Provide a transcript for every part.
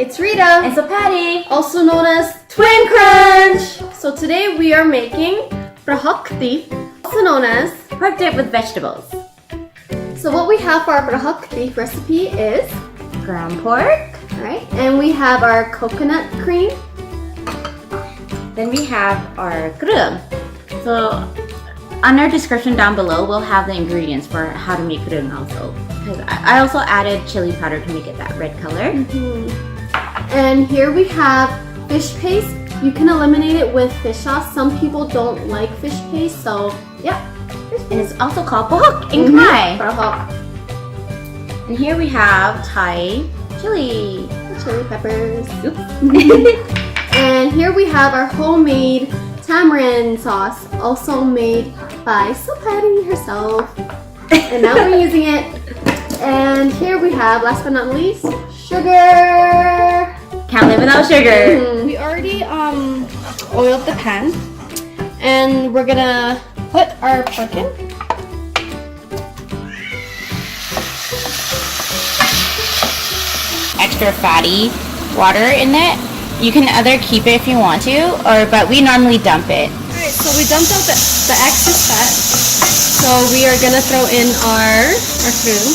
It's Rita and Sopatty, also known as Twin Crunch. So today we are making Prahok Ktiss, also known as pork dip with vegetables. So what we have for our Prahok Ktiss recipe is Ground pork. Alright, and we have our coconut cream. Then we have our kreung. So on our description down below, we'll have the ingredients for how to make kreung also. Because I also added chili powder to make it that red color. And here we have fish paste. You can eliminate it with fish sauce. Some people don't like fish paste, so yeah. And it's also called prahok in Khmer. Prahok. And here we have Thai chili. Chili peppers. And here we have our homemade tamarind sauce, also made by Sopatty herself. And now we're using it. And here we have, last but not least, sugar. Can't live without sugar. We already oiled the pan, and we're gonna put our pork in. Extra fatty water in it. You can either keep it if you want to, but we normally dump it. Alright, so we dumped out the excess fat. So we are gonna throw in our kreung.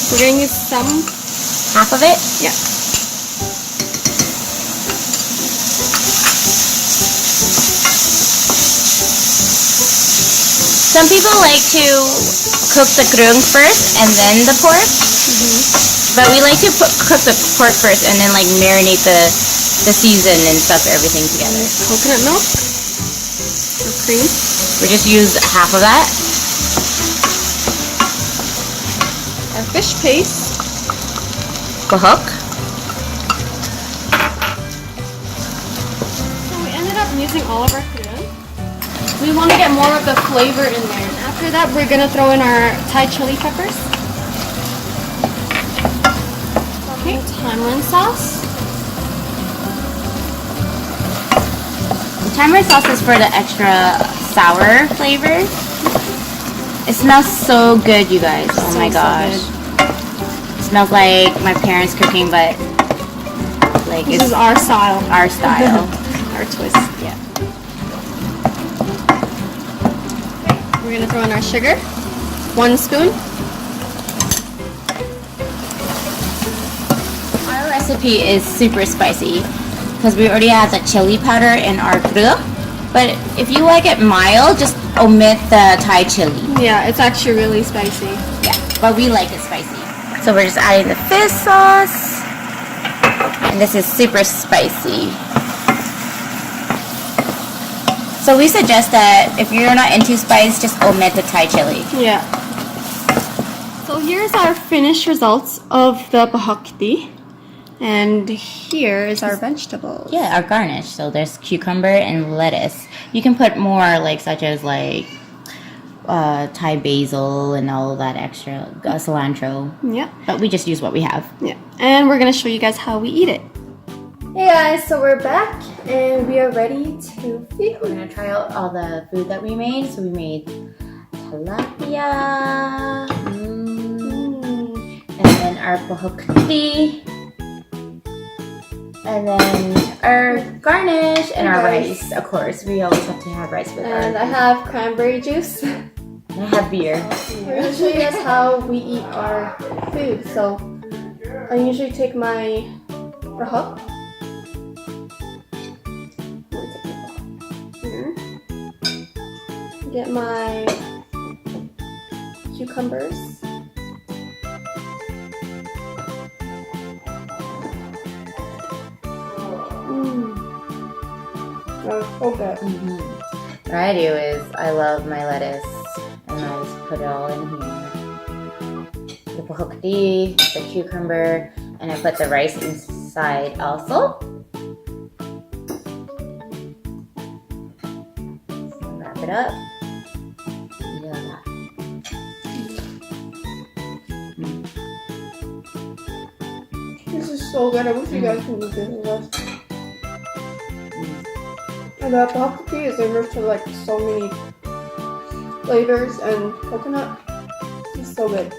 We're gonna use some. Half of it? Yeah. Some people like to cook the kreung first and then the pork. But we like to cook the pork first and then like marinate the season and stuff, everything together. Coconut milk or cream. We just use half of that. Our fish paste. Prahok. So we ended up using all of our kreung. We want to get more of the flavor in there. And after that, we're gonna throw in our Thai chili peppers. Okay, tamarind sauce. Tamarind sauce is for the extra sour flavor. It smells so good, you guys. Oh my gosh. It smells like my parents cooking, but like This is our style. Our style. Our twist. Yeah. We're gonna throw in our sugar. 1 spoon. Our recipe is super spicy because we already have the chili powder in our kreung. But if you like it mild, just omit the Thai chili. Yeah, it's actually really spicy. Yeah, but we like it spicy. So we're just adding the fish sauce. And this is super spicy. So we suggest that if you're not into spice, just omit the Thai chili. Yeah. So here's our finished results of the Prahok Ktiss. And here is our vegetables. Yeah, our garnish. So there's cucumber and lettuce. You can put more, like such as like Thai basil and all of that extra cilantro. Yeah. But we just use what we have. Yeah. And we're gonna show you guys how we eat it. Hey guys, so we're back and we are ready to feed. We're gonna try out all the food that we made. So we made tilapia, and then our Prahok Ktiss. And then our garnish and our rice, of course. We always have to have rice with our And I have cranberry juice. And I have beer. We're going to show you guys how we eat our food. So I usually take my prahok. Here. Get my cucumbers. Oh, good. What I do is I love my lettuce and I just put it all in here. The Prahok Ktiss, the cucumber, and I put the rice inside also. Wrap it up. Yeah. This is so good. I wish you guys could eat this with us. And the Prahok Ktiss is rich with like so many flavors and coconut. It's so good.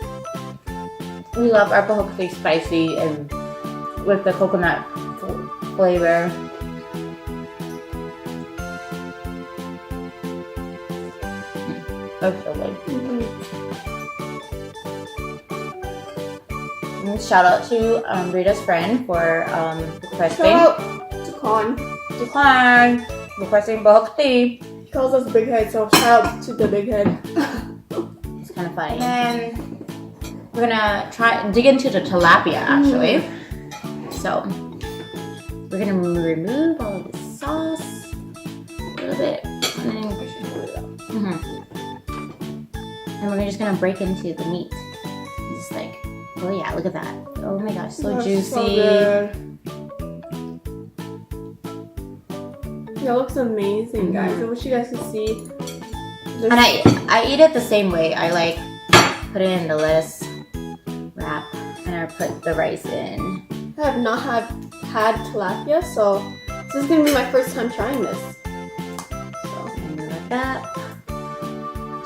We love our Prahok Ktiss spicy and with the coconut flavor. That's so good. And shout out to Rita's friend for requesting. Shout out to Con. Requesting Prahok Ktiss. He calls us big head, so shout out to the big head. It's kind of funny. And we're gonna dig into the tilapia actually. So we're gonna remove all of the sauce a little bit, and then and we're just gonna break into the meat. Just like, oh yeah, look at that. Oh my gosh, so That's juicy. So good. That looks amazing, guys. I wish you guys could see. This. And I eat it the same way. I like put it in the lettuce wrap, and I put the rice in. I have not had tilapia, so this is gonna be my first time trying this. So And like that.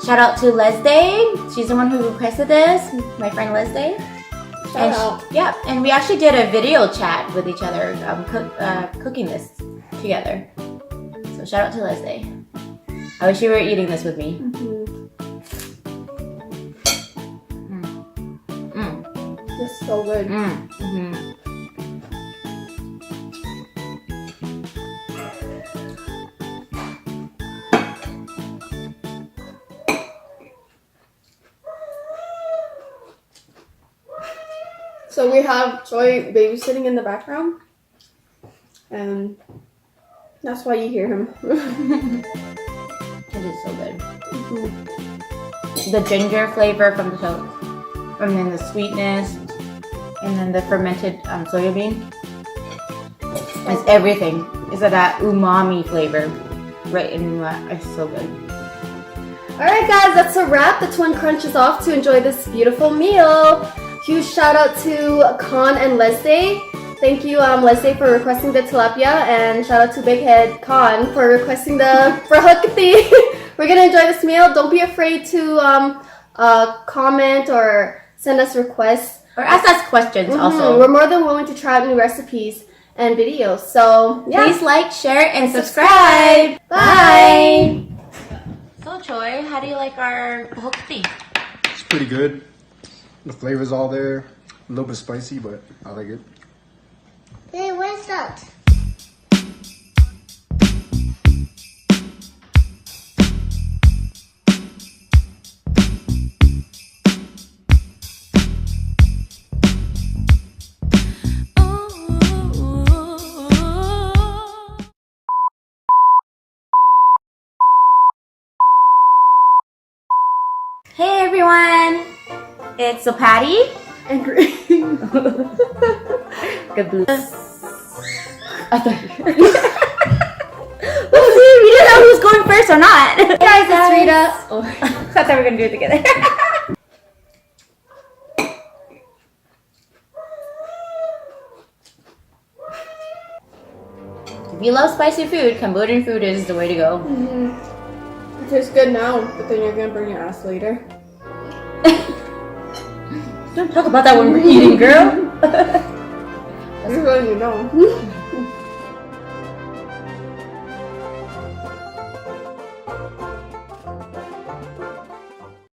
Shout out to Leslie. She's the one who requested this. My friend Leslie. shout out. Yeah, and we actually did a video chat with each other, cooking this together. So shout out to Leslie. I wish you were eating this with me. This is so good. So we have Joy babysitting in the background, and that's why you hear him. It is so good. The ginger flavor from the toast, and then the sweetness, and then the fermented soybean. It's everything. It's that umami flavor right in that. It's so good. Alright guys, that's a wrap. The twin crunch is off to enjoy this beautiful meal. Huge shout out to Con and Leslie. Thank you, Leslie, for requesting the tilapia, and shout out to Big Head Con for requesting the Prahok Ktiss. We're gonna enjoy this meal. Don't be afraid to comment or send us requests. Or ask us questions also. We're more than willing to try out new recipes and videos. So yeah. Please like, share, and subscribe. Bye. So Choi, how do you like our Prahok Ktiss? It's pretty good. The flavor's all there. A little bit spicy, but I like it. Hey, what's that? Hey everyone, it's Sopatty. And green. Good blue. I thought we didn't know who's going first or not. Hey guys, it's Rita. Oh, I thought we were gonna do it together. If you love spicy food, Cambodian food is the way to go. It tastes good now, but then you're gonna burn your ass later. Don't talk about that when we're eating, girl. That's what you know.